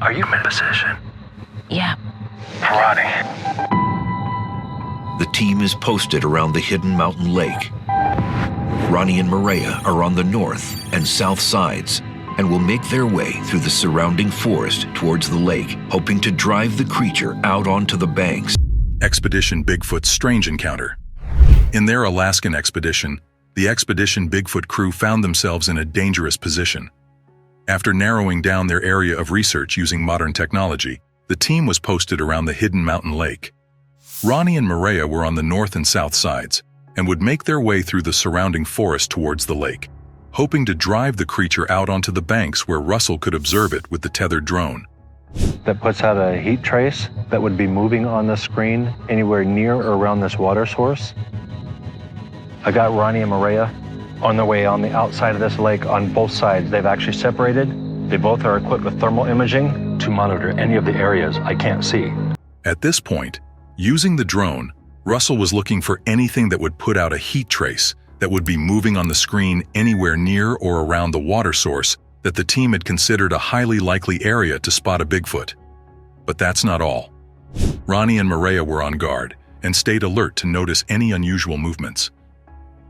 Are you in position? Yeah. Ronnie. The team is posted around the hidden mountain lake. Ronnie and Maria are on the north and south sides and will make their way through the surrounding forest towards the lake, hoping to drive the creature out onto the banks. Expedition Bigfoot's strange encounter. In their Alaskan expedition, the Expedition Bigfoot crew found themselves in a dangerous position. After narrowing down their area of research using modern technology, the team was posted around the hidden mountain lake. Ronnie and Maria were on the north and south sides and would make their way through the surrounding forest towards the lake, hoping to drive the creature out onto the banks where Russell could observe it with the tethered drone. That puts out a heat trace that would be moving on the screen anywhere near or around this water source. I got Ronnie and Maria on their way on the outside of this lake on both sides. They've actually separated. They both are equipped with thermal imaging to monitor any of the areas I can't see. At this point, using the drone, Russell was looking for anything that would put out a heat trace that would be moving on the screen anywhere near or around the water source that the team had considered a highly likely area to spot a Bigfoot. But that's not all. Ronnie and Maria were on guard and stayed alert to notice any unusual movements.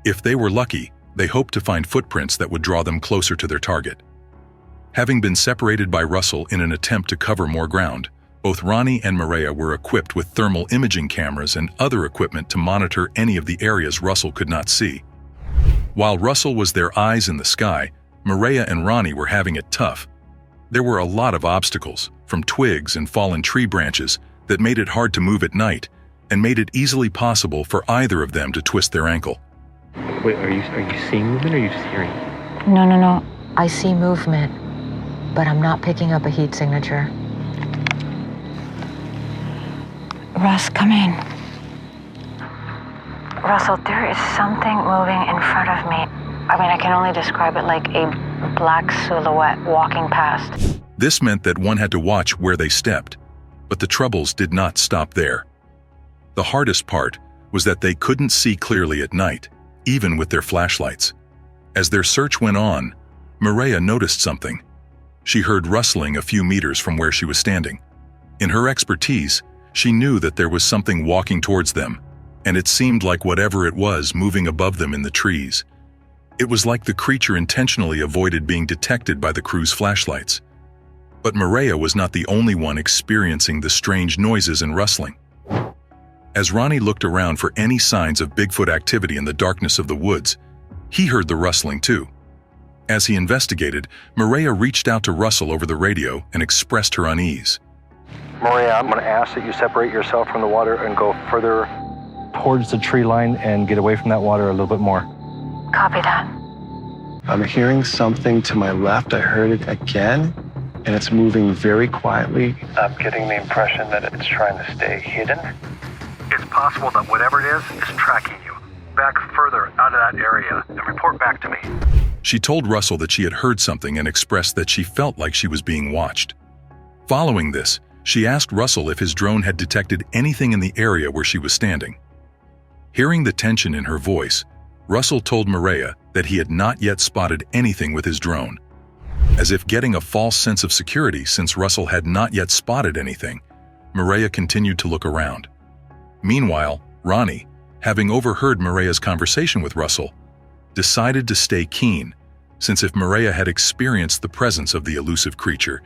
If they were lucky, they hoped to find footprints that would draw them closer to their target. Having been separated by Russell in an attempt to cover more ground, both Ronnie and Maria were equipped with thermal imaging cameras and other equipment to monitor any of the areas Russell could not see. While Russell was their eyes in the sky, Maria and Ronnie were having it tough. There were a lot of obstacles, from twigs and fallen tree branches, that made it hard to move at night and made it easily possible for either of them to twist their ankle. Wait, are you seeing movement or are you just hearing? No. I see movement, but I'm not picking up a heat signature. Russ, come in. Russell, there is something moving in front of me. I mean, I can only describe it like a black silhouette walking past. This meant that one had to watch where they stepped, but the troubles did not stop there. The hardest part was that they couldn't see clearly at night, even with their flashlights. As their search went on, Maria noticed something. She heard rustling a few meters from where she was standing. In her expertise, she knew that there was something walking towards them, and it seemed like whatever it was moving above them in the trees. It was like the creature intentionally avoided being detected by the crew's flashlights. But Maria was not the only one experiencing the strange noises and rustling. As Ronnie looked around for any signs of Bigfoot activity in the darkness of the woods, he heard the rustling too. As he investigated, Maria reached out to Russell over the radio and expressed her unease. Maria, I'm going to ask that you separate yourself from the water and go further towards the tree line and get away from that water a little bit more. Copy that. I'm hearing something to my left. I heard it again, and it's moving very quietly. I'm getting the impression that it's trying to stay hidden. It's possible that whatever it is tracking you. Back further out of that area and report back to me. She told Russell that she had heard something and expressed that she felt like she was being watched. Following this, she asked Russell if his drone had detected anything in the area where she was standing. Hearing the tension in her voice, Russell told Maria that he had not yet spotted anything with his drone. As if getting a false sense of security since Russell had not yet spotted anything, Maria continued to look around. Meanwhile, Ronnie, having overheard Maria's conversation with Russell, decided to stay keen, since if Maria had experienced the presence of the elusive creature,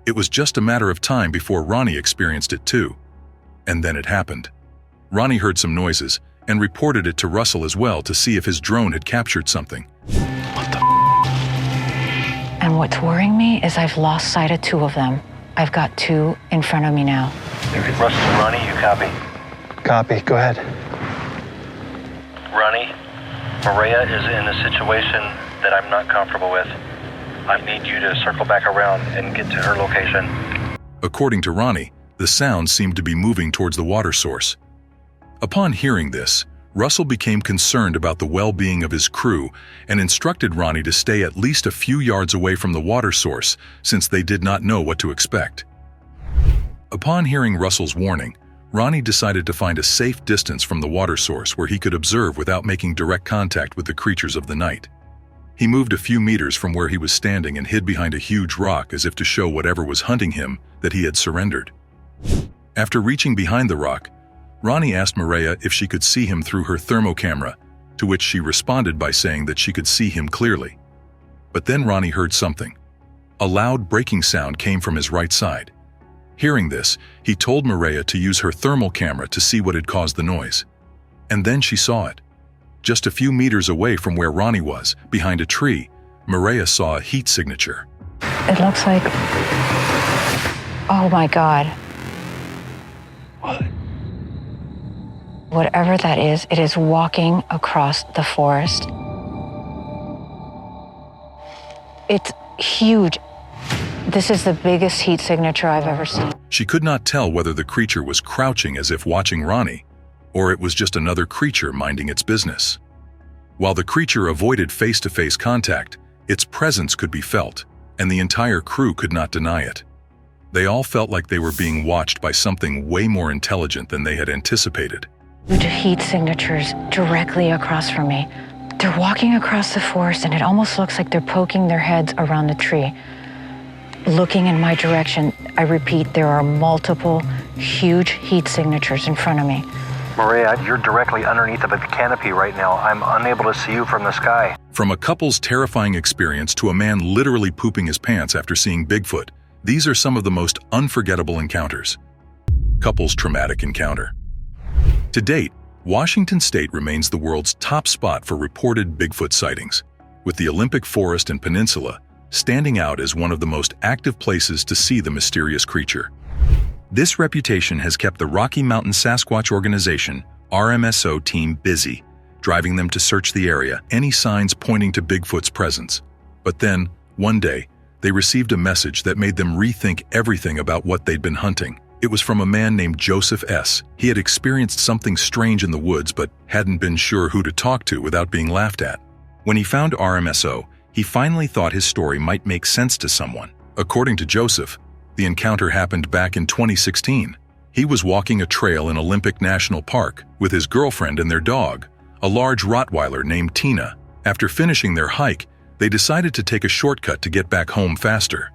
it was just a matter of time before Ronnie experienced it too. And then it happened. Ronnie heard some noises and reported it to Russell as well to see if his drone had captured something. And what's worrying me is I've lost sight of two of them. I've got two in front of me now. Russell and Ronnie, you copy? Copy. Go ahead. Ronnie, Maria is in a situation that I'm not comfortable with. I need you to circle back around and get to her location. According to Ronnie, the sound seemed to be moving towards the water source. Upon hearing this, Russell became concerned about the well-being of his crew and instructed Ronnie to stay at least a few yards away from the water source since they did not know what to expect. Upon hearing Russell's warning, Ronnie decided to find a safe distance from the water source where he could observe without making direct contact with the creatures of the night. He moved a few meters from where he was standing and hid behind a huge rock as if to show whatever was hunting him that he had surrendered. After reaching behind the rock, Ronnie asked Maria if she could see him through her thermal camera, to which she responded by saying that she could see him clearly. But then Ronnie heard something. A loud breaking sound came from his right side. Hearing this, he told Maria to use her thermal camera to see what had caused the noise. And then she saw it. Just a few meters away from where Ronnie was, behind a tree, Maria saw a heat signature. It looks like... Oh my God. What? Whatever that is, it is walking across the forest. It's huge. This is the biggest heat signature I've ever seen. She could not tell whether the creature was crouching as if watching Ronnie, or it was just another creature minding its business. While the creature avoided face-to-face contact, its presence could be felt, and the entire crew could not deny it. They all felt like they were being watched by something way more intelligent than they had anticipated. Huge heat signatures directly across from me. They're walking across the forest, and it almost looks like they're poking their heads around the tree, looking in my direction. I repeat, there are multiple huge heat signatures in front of me. Maria, you're directly underneath of the canopy right now. I'm unable to see you from the sky. From a couple's terrifying experience to a man literally pooping his pants after seeing Bigfoot, these are some of the most unforgettable encounters. Couple's traumatic encounter. To date, Washington State remains the world's top spot for reported Bigfoot sightings, with the Olympic Forest and Peninsula standing out as one of the most active places to see the mysterious creature. This reputation has kept the Rocky Mountain Sasquatch Organization, RMSO team busy, driving them to search the area, any signs pointing to Bigfoot's presence. But then, one day, they received a message that made them rethink everything about what they'd been hunting. It was from a man named Joseph S. He had experienced something strange in the woods but hadn't been sure who to talk to without being laughed at. When he found RMSO, he finally thought his story might make sense to someone. According to Joseph, the encounter happened back in 2016. He was walking a trail in Olympic National Park with his girlfriend and their dog, a large Rottweiler named Tina. After finishing their hike, they decided to take a shortcut to get back home faster.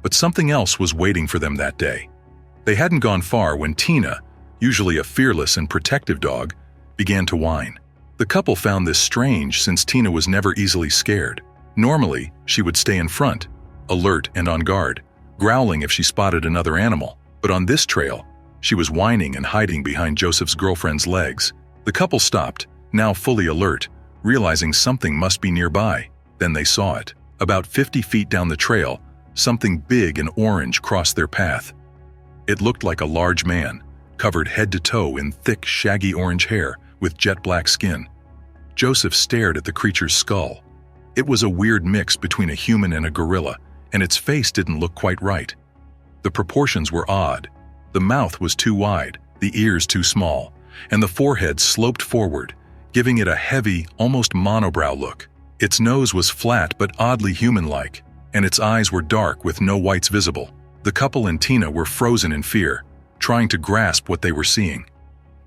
But something else was waiting for them that day. They hadn't gone far when Tina, usually a fearless and protective dog, began to whine. The couple found this strange since Tina was never easily scared. Normally, she would stay in front, alert and on guard, growling if she spotted another animal. But on this trail, she was whining and hiding behind Joseph's girlfriend's legs. The couple stopped, now fully alert, realizing something must be nearby. Then they saw it. About 50 feet down the trail, something big and orange crossed their path. It looked like a large man, covered head to toe in thick, shaggy orange hair with jet black skin. Joseph stared at the creature's skull. It was a weird mix between a human and a gorilla, and its face didn't look quite right. The proportions were odd. The mouth was too wide, the ears too small, and the forehead sloped forward, giving it a heavy, almost monobrow look. Its nose was flat but oddly human-like, and its eyes were dark with no whites visible. The couple and Tina were frozen in fear, trying to grasp what they were seeing.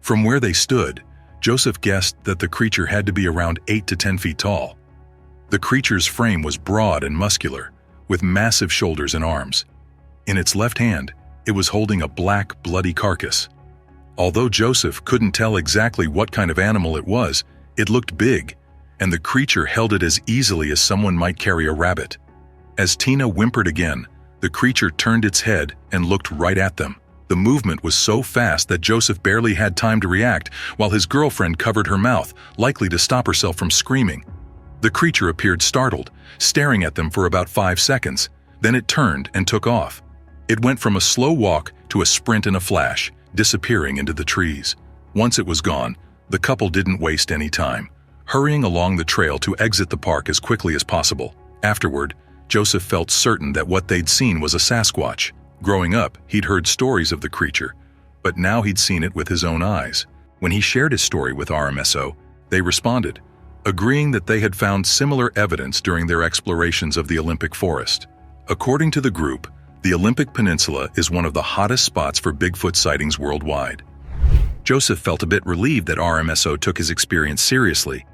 From where they stood, Joseph guessed that the creature had to be around 8 to 10 feet tall. The creature's frame was broad and muscular, with massive shoulders and arms. In its left hand, it was holding a black, bloody carcass. Although Joseph couldn't tell exactly what kind of animal it was, it looked big, and the creature held it as easily as someone might carry a rabbit. As Tina whimpered again, the creature turned its head and looked right at them. The movement was so fast that Joseph barely had time to react, while his girlfriend covered her mouth, likely to stop herself from screaming. The creature appeared startled, staring at them for about 5 seconds. Then it turned and took off. It went from a slow walk to a sprint in a flash, disappearing into the trees. Once it was gone, the couple didn't waste any time, hurrying along the trail to exit the park as quickly as possible. Afterward, Joseph felt certain that what they'd seen was a Sasquatch. Growing up, he'd heard stories of the creature, but now he'd seen it with his own eyes. When he shared his story with RMSO, they responded, agreeing that they had found similar evidence during their explorations of the Olympic Forest. According to the group, the Olympic Peninsula is one of the hottest spots for Bigfoot sightings worldwide. Joseph felt a bit relieved that RMSO took his experience seriously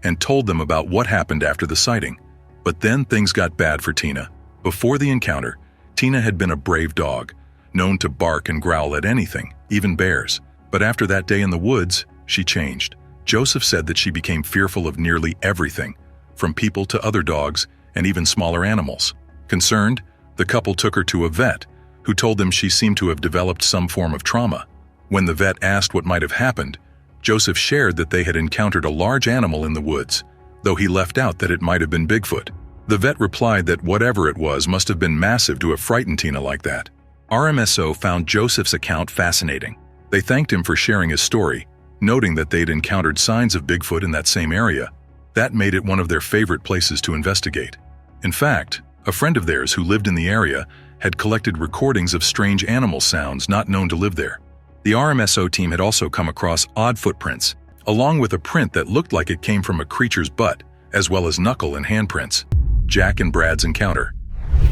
and told them about what happened after the sighting. But then things got bad for Tina. Before the encounter, Tina had been a brave dog, known to bark and growl at anything, even bears. But after that day in the woods, she changed. Joseph said that she became fearful of nearly everything, from people to other dogs and even smaller animals. Concerned, the couple took her to a vet, who told them she seemed to have developed some form of trauma. When the vet asked what might have happened, Joseph shared that they had encountered a large animal in the woods, though he left out that it might have been Bigfoot. The vet replied that whatever it was must have been massive to have frightened Tina like that. RMSO found Joseph's account fascinating. They thanked him for sharing his story, noting that they'd encountered signs of Bigfoot in that same area. That made it one of their favorite places to investigate. In fact, a friend of theirs who lived in the area had collected recordings of strange animal sounds not known to live there. The RMSO team had also come across odd footprints, along with a print that looked like it came from a creature's butt, as well as knuckle and handprints. Jack and Brad's encounter.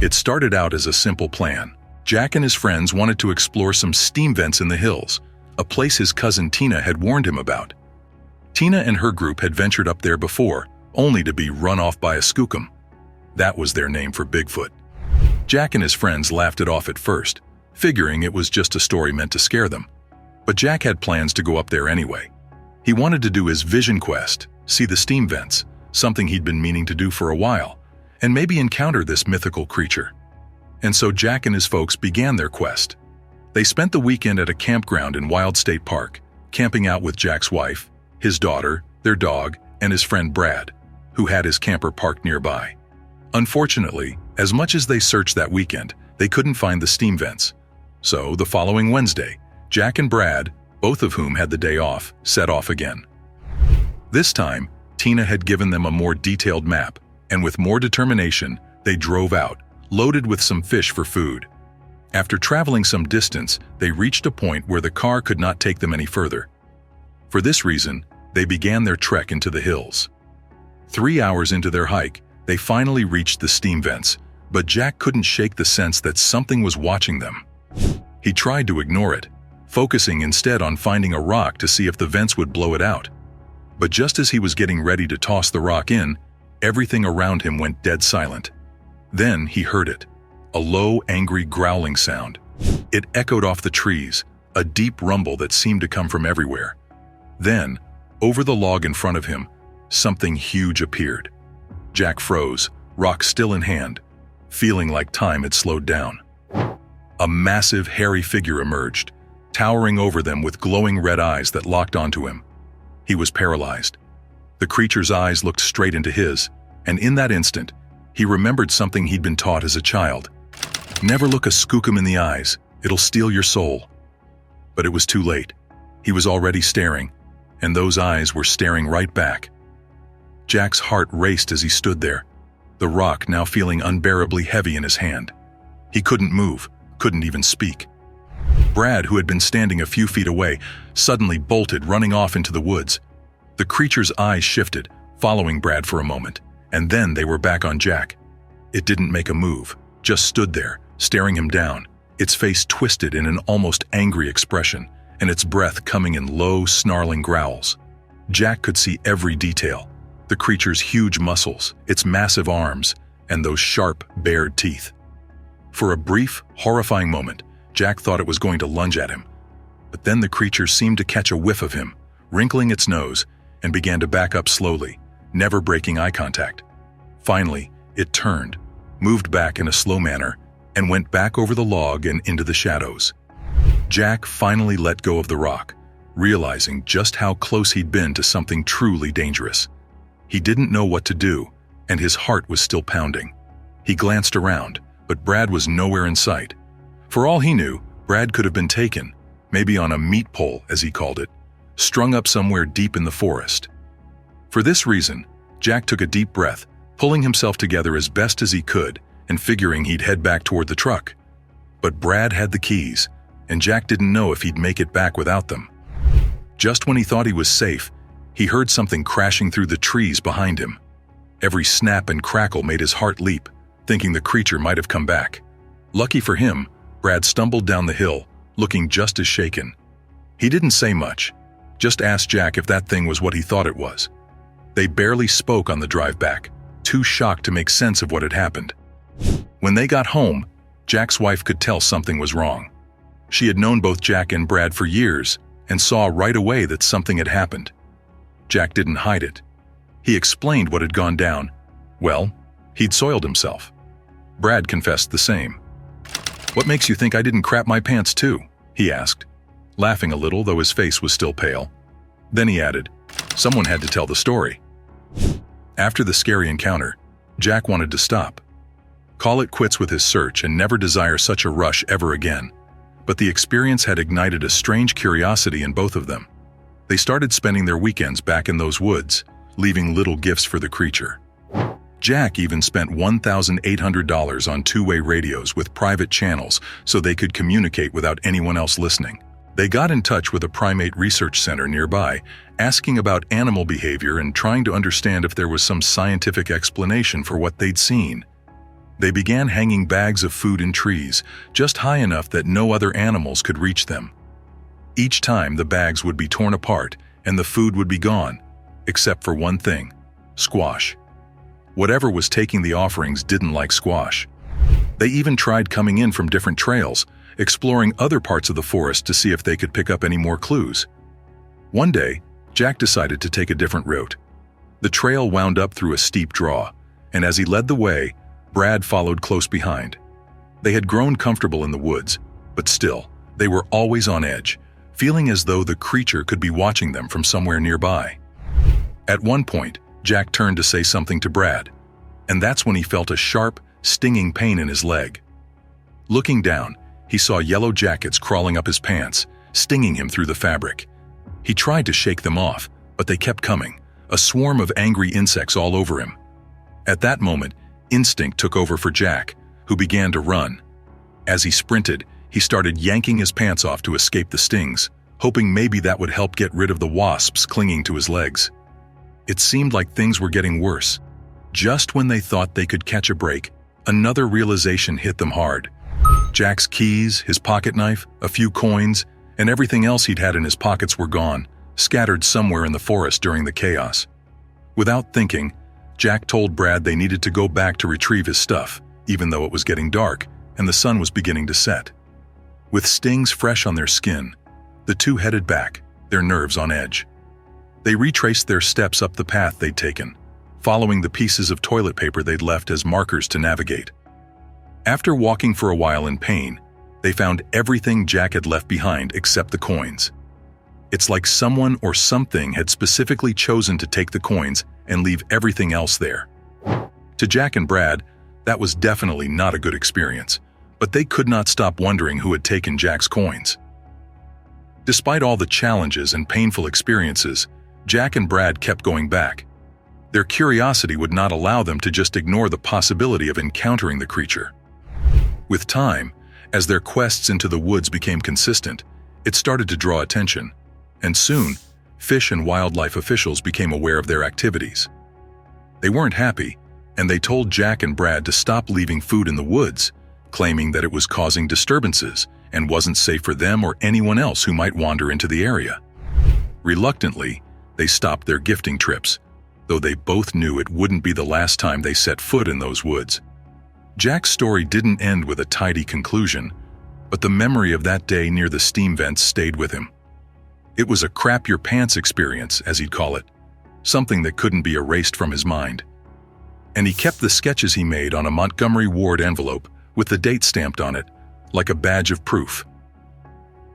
It started out as a simple plan. Jack and his friends wanted to explore some steam vents in the hills, a place his cousin Tina had warned him about. Tina and her group had ventured up there before, only to be run off by a skookum. That was their name for Bigfoot. Jack and his friends laughed it off at first, figuring it was just a story meant to scare them. But Jack had plans to go up there anyway. He wanted to do his vision quest, see the steam vents, something he'd been meaning to do for a while, and maybe encounter this mythical creature. And so Jack and his folks began their quest. They spent the weekend at a campground in Wild State Park, camping out with Jack's wife, his daughter, their dog, and his friend Brad, who had his camper parked nearby. Unfortunately, as much as they searched that weekend, they couldn't find the steam vents. So the following Wednesday, Jack and Brad, both of whom had the day off, set off again. This time, Tina had given them a more detailed map, and with more determination, they drove out, loaded with some fish for food. After traveling some distance, they reached a point where the car could not take them any further. For this reason, they began their trek into the hills. 3 hours into their hike, they finally reached the steam vents, but Jack couldn't shake the sense that something was watching them. He tried to ignore it, focusing instead on finding a rock to see if the vents would blow it out. But just as he was getting ready to toss the rock in, everything around him went dead silent. Then he heard it, a low, angry growling sound. It echoed off the trees, a deep rumble that seemed to come from everywhere. Then, over the log in front of him, something huge appeared. Jack froze, rock still in hand, feeling like time had slowed down. A massive, hairy figure emerged, towering over them with glowing red eyes that locked onto him. He was paralyzed. The creature's eyes looked straight into his, and in that instant, he remembered something he'd been taught as a child. Never look a skookum in the eyes, it'll steal your soul. But it was too late. He was already staring, and those eyes were staring right back. Jack's heart raced as he stood there, the rock now feeling unbearably heavy in his hand. He couldn't move, couldn't even speak. Brad, who had been standing a few feet away, suddenly bolted, running off into the woods. The creature's eyes shifted, following Brad for a moment, and then they were back on Jack. It didn't make a move, just stood there, staring him down, its face twisted in an almost angry expression, and its breath coming in low, snarling growls. Jack could see every detail, the creature's huge muscles, its massive arms, and those sharp, bared teeth. For a brief, horrifying moment, Jack thought it was going to lunge at him. But then the creature seemed to catch a whiff of him, wrinkling its nose, and began to back up slowly, never breaking eye contact. Finally, it turned, moved back in a slow manner, and went back over the log and into the shadows. Jack finally let go of the rock, realizing just how close he'd been to something truly dangerous. He didn't know what to do, and his heart was still pounding. He glanced around, but Brad was nowhere in sight. For all he knew, Brad could have been taken, maybe on a meat pole, as he called it, strung up somewhere deep in the forest. For this reason, Jack took a deep breath, pulling himself together as best as he could and figuring he'd head back toward the truck. But Brad had the keys, and Jack didn't know if he'd make it back without them. Just when he thought he was safe, he heard something crashing through the trees behind him. Every snap and crackle made his heart leap, thinking the creature might have come back. Lucky for him, Brad stumbled down the hill, looking just as shaken. He didn't say much, just asked Jack if that thing was what he thought it was. They barely spoke on the drive back, too shocked to make sense of what had happened. When they got home, Jack's wife could tell something was wrong. She had known both Jack and Brad for years and saw right away that something had happened. Jack didn't hide it. He explained what had gone down. Well, he'd soiled himself. Brad confessed the same. "What makes you think I didn't crap my pants too?" he asked, laughing a little though his face was still pale. Then he added, "Someone had to tell the story." After the scary encounter, Jack wanted to stop. Call it quits with his search and never desire such a rush ever again. But the experience had ignited a strange curiosity in both of them. They started spending their weekends back in those woods, leaving little gifts for the creature. Jack even spent $1,800 on two-way radios with private channels so they could communicate without anyone else listening. They got in touch with a primate research center nearby, asking about animal behavior and trying to understand if there was some scientific explanation for what they'd seen. They began hanging bags of food in trees, just high enough that no other animals could reach them. Each time the bags would be torn apart and the food would be gone, except for one thing: squash. Whatever was taking the offerings didn't like squash. They even tried coming in from different trails, exploring other parts of the forest to see if they could pick up any more clues. One day, Jack decided to take a different route. The trail wound up through a steep draw, and as he led the way, Brad followed close behind. They had grown comfortable in the woods, but still, they were always on edge, feeling as though the creature could be watching them from somewhere nearby. At one point, Jack turned to say something to Brad, and that's when he felt a sharp, stinging pain in his leg. Looking down, he saw yellow jackets crawling up his pants, stinging him through the fabric. He tried to shake them off, but they kept coming, a swarm of angry insects all over him. At that moment, instinct took over for Jack, who began to run. As he sprinted, he started yanking his pants off to escape the stings, hoping maybe that would help get rid of the wasps clinging to his legs. It seemed like things were getting worse. Just when they thought they could catch a break, another realization hit them hard. Jack's keys, his pocket knife, a few coins, and everything else he'd had in his pockets were gone, scattered somewhere in the forest during the chaos. Without thinking, Jack told Brad they needed to go back to retrieve his stuff, even though it was getting dark and the sun was beginning to set. With stings fresh on their skin, the two headed back, their nerves on edge. They retraced their steps up the path they'd taken, following the pieces of toilet paper they'd left as markers to navigate. After walking for a while in pain, they found everything Jack had left behind except the coins. It's like someone or something had specifically chosen to take the coins and leave everything else there. To Jack and Brad, that was definitely not a good experience, but they could not stop wondering who had taken Jack's coins. Despite all the challenges and painful experiences, Jack and Brad kept going back. Their curiosity would not allow them to just ignore the possibility of encountering the creature. With time, as their quests into the woods became consistent, it started to draw attention, and soon, fish and wildlife officials became aware of their activities. They weren't happy, and they told Jack and Brad to stop leaving food in the woods, claiming that it was causing disturbances and wasn't safe for them or anyone else who might wander into the area. Reluctantly, they stopped their gifting trips, though they both knew it wouldn't be the last time they set foot in those woods. Jack's story didn't end with a tidy conclusion, but the memory of that day near the steam vents stayed with him. It was a crap-your-pants experience, as he'd call it, something that couldn't be erased from his mind. And he kept the sketches he made on a Montgomery Ward envelope with the date stamped on it, like a badge of proof.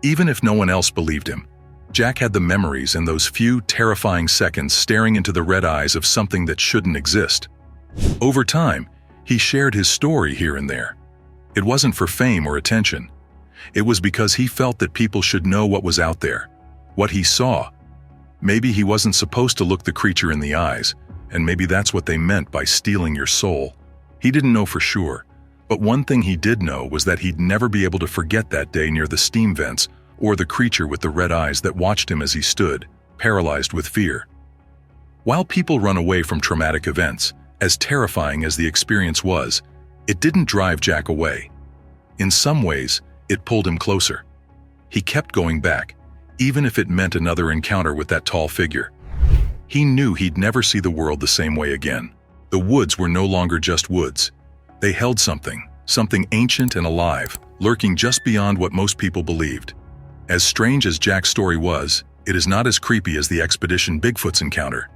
Even if no one else believed him, Jack had the memories and those few terrifying seconds staring into the red eyes of something that shouldn't exist. Over time, he shared his story here and there. It wasn't for fame or attention. It was because he felt that people should know what was out there, what he saw. Maybe he wasn't supposed to look the creature in the eyes, and maybe that's what they meant by stealing your soul. He didn't know for sure, but one thing he did know was that he'd never be able to forget that day near the steam vents or the creature with the red eyes that watched him as he stood, paralyzed with fear. While people run away from traumatic events, as terrifying as the experience was, it didn't drive Jack away. In some ways, it pulled him closer. He kept going back, even if it meant another encounter with that tall figure. He knew he'd never see the world the same way again. The woods were no longer just woods. They held something ancient and alive, lurking just beyond what most people believed. As strange as Jack's story was, it is not as creepy as the expedition Bigfoot's encounter.